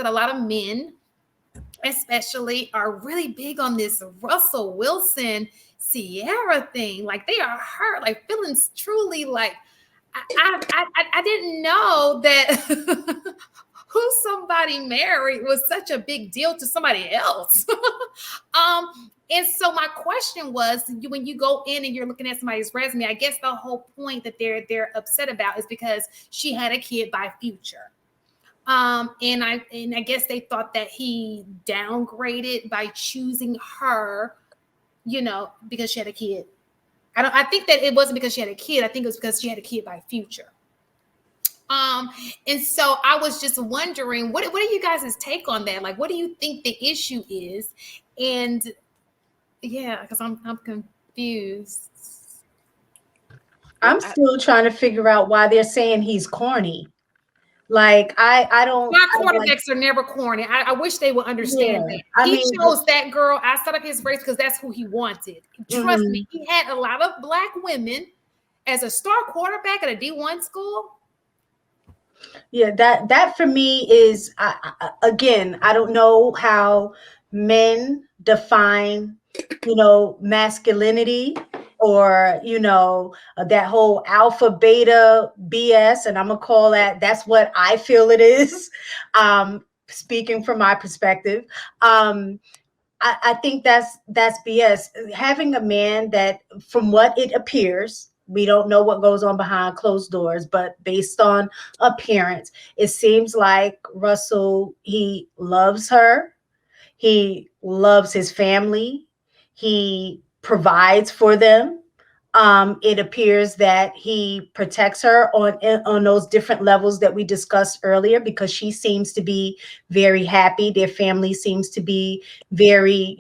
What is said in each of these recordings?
that a lot of men, especially, are really big on this Russell Wilson Sierra thing. Like they are hurt, like feelings truly like I didn't know that who somebody married was such a big deal to somebody else. And so my question was, when you go in and you're looking at somebody's resume, I guess the whole point that they're upset about is because she had a kid by Future. And I guess they thought that he downgraded by choosing her, because she had a kid. I think that it wasn't because she had a kid. I think it was because she had a kid by Future. And so I was just wondering, what are you guys' take on that? Like, what do you think the issue is? And yeah, because I'm confused. I'm still trying to figure out why they're saying he's corny. Like I don't. My quarterbacks are never corny. I wish they would understand that. He chose that girl outside of his race because that's who he wanted. Trust me, he had a lot of black women as a star quarterback at a D1 school. Yeah, that for me is again, I don't know how men define, masculinity, or that whole alpha beta BS, and I'm gonna call that's what I feel it is. Speaking from my perspective, I think that's BS. Having a man that, from what it appears, we don't know what goes on behind closed doors, but based on appearance, it seems like Russell, he loves her. He loves his family. He provides for them. It appears that he protects her on those different levels that we discussed earlier, because she seems to be very happy. Their family seems to be very,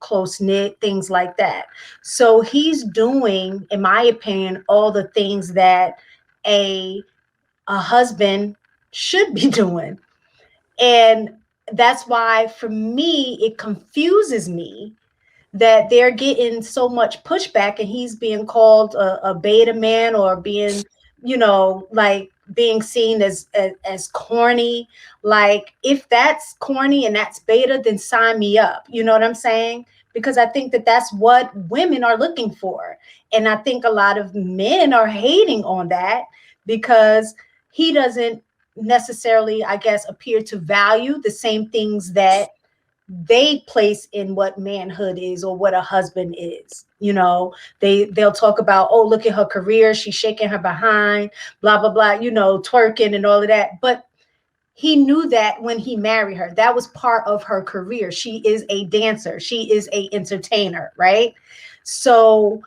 close knit, things like that. So he's doing, in my opinion, all the things that a husband should be doing. And that's why, for me, it confuses me that they're getting so much pushback and he's being called a beta man, or being, like being seen as corny. Like, if that's corny and that's beta, then sign me up. You know what I'm saying? Because I think that that's what women are looking for. And I think a lot of men are hating on that because he doesn't necessarily, I guess, appear to value the same things that they place in what manhood is, or what a husband is. They'll talk about, oh, look at her career, she's shaking her behind, blah blah blah, twerking and all of that. But he knew that when he married her, that was part of her career. She is a dancer, she is a entertainer, right? So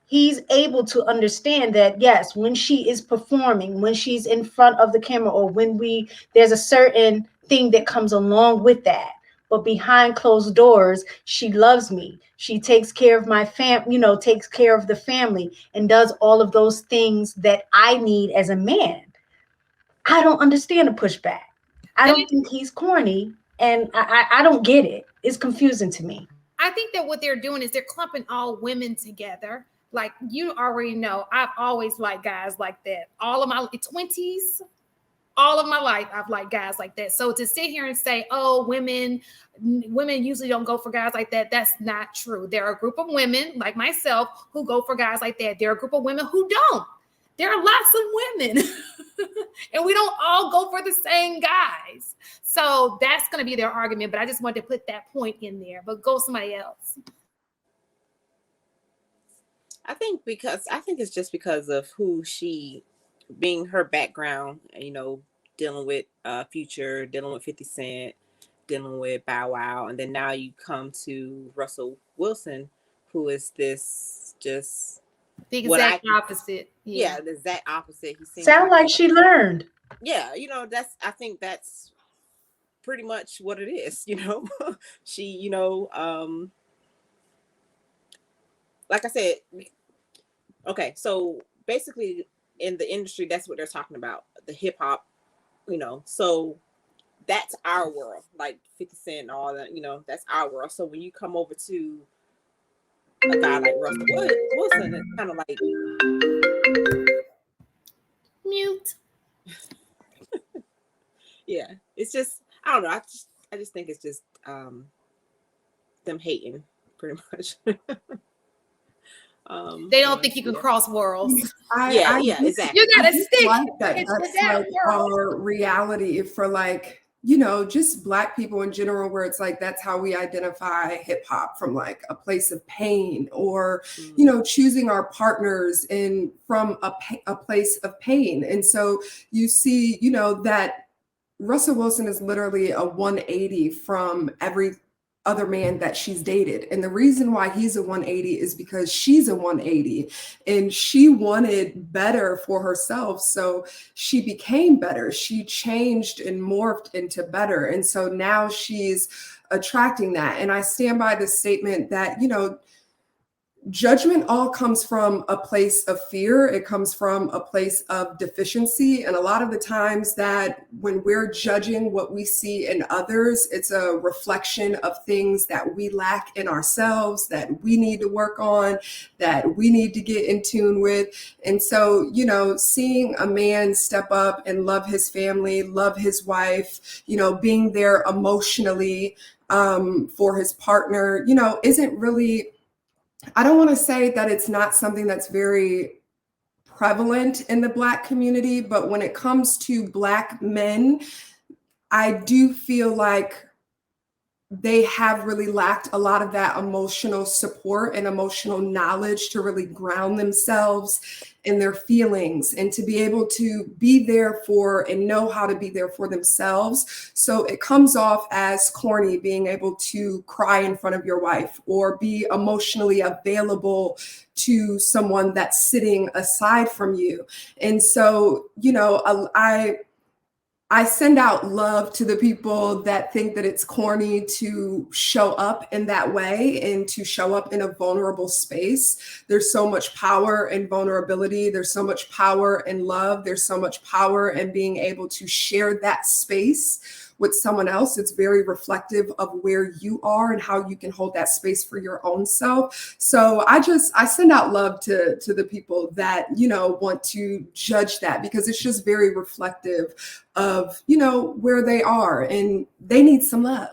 he's able to understand that, yes, when she is performing, when she's in front of the camera, or when there's a certain thing that comes along with that. But behind closed doors, she loves me. She takes care of my takes care of the family, and does all of those things that I need as a man. I don't understand the pushback. I don't think he's corny, and I don't get it. It's confusing to me. I think that what they're doing is they're clumping all women together. Like, you already know, I've always liked guys like that. All of my 20s, all of my life, I've liked guys like that. So to sit here and say, oh, women usually don't go for guys like that, that's not true. There are a group of women like myself who go for guys like that. There are a group of women who don't. There are lots of women and we don't all go for the same guys. So that's going to be their argument. But I just wanted to put that point in there. But go somebody else. I think it's just because of who she, being her background, dealing with Future, dealing with 50 Cent, dealing with Bow Wow, and then now you come to Russell Wilson, who is this just the exact opposite. Yeah, the exact opposite. He seems sound like she learned. Yeah, I think that's pretty much what it is. She, like I said, okay, so basically in the industry, that's what they're talking about, the hip hop, so that's our world, like 50 Cent and all that, that's our world. So when you come over to a guy like Russell Wilson, it's kind of like mute. Yeah, it's just, I don't know. I just think it's just them hating pretty much. They don't think you can cross worlds. Yeah, exactly. You gotta I stick like that. into That's that like world. our reality for like, you know, just Black people in general, where it's like that's how we identify hip hop, from like a place of pain, or you know, choosing our partners in from a place of pain. And so you see, you know, that Russell Wilson is literally a 180 from every other man that she's dated. And the reason why he's a 180 is because she's a 180, and she wanted better for herself. So she became better. She changed and morphed into better. And so now she's attracting that. And I stand by the statement that, you know, judgment all comes from a place of fear. It comes from a place of deficiency. And a lot of the times that when we're judging what we see in others, it's a reflection of things that we lack in ourselves, that we need to work on, that we need to get in tune with. And so, you know, seeing a man step up and love his family, love his wife, you know, being there emotionally for his partner, you know, isn't really, I don't want to say that it's not something that's very prevalent in the Black community, but when it comes to Black men, I do feel like they have really lacked a lot of that emotional support and emotional knowledge to really ground themselves in their feelings and to be able to be there for and know how to be there for themselves. So it comes off as corny, being able to cry in front of your wife or be emotionally available to someone that's sitting aside from you. And so, you know, I send out love to the people that think that it's corny to show up in that way and to show up in a vulnerable space. There's so much power in vulnerability. There's so much power in love. There's so much power in being able to share that space with someone else. It's very reflective of where you are and how you can hold that space for your own self. So I send out love to the people that, you know, want to judge that, because it's just very reflective of, you know, where they are and they need some love.